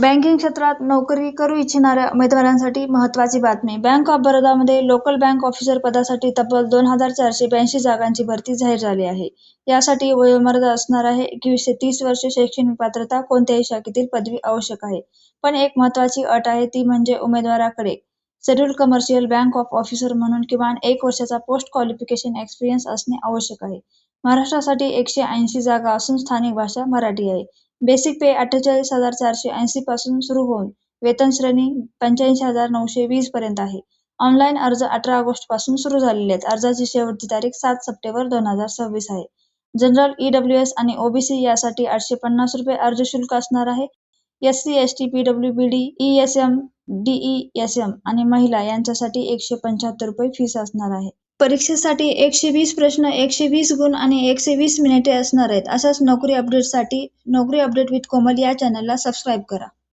Banking क्षेत्रात नोकरी करू इच्छिणाऱ्या उमेदवारांसाठी महत्त्वाची बातमी. बँक ऑफ बरोडामध्ये लोकल बँक ऑफिसर पदासाठी तब्बल 2482 जागांची भरती जाहीर झाली आहे. यासाठी वयोमर्यादा असणार आहे 21 ते 30 वर्षे, शैक्षणिक पात्रता, कोणत्याही शाखेतील पदवी आवश्यक आहे. पण एक महत्त्वाची अट आहे, ती म्हणजे उमेदवाराकडे scheduled commercial bank of officer म्हणून किमान 1 वर्षाचा पोस्ट क्वालिफिकेशन एक्सपिरियन्स असणे आवश्यक आहे. महाराष्ट्रासाठी 180 जागा असून स्थानिक भाषा मराठी आहे. बेसिक पे 48,480 पासून सुरू होऊन वेतन श्रेणी 85,920 पर्यंत आहे. ऑनलाईन अर्ज 18 ऑगस्ट पासून सुरू झालेले आहेत. अर्जाची शेवटची तारीख 7 सप्टेंबर 2026 आहे. जनरल, EWS आणि OBC यासाठी 850 रुपये अर्ज शुल्क असणार आहे. SC, ST, PWBD, ESM, DESM आणि महिला यांच्यासाठी 175 रुपये फीस असणार आहे. परीक्षेसाठी 120 प्रश्न, 120 गुण आणि 120 मिनिटे असणार आहेत. अशाच नोकरी अपडेटसाठी नोकरी अपडेट विथ कोमल या चॅनलला सबस्क्राईब करा.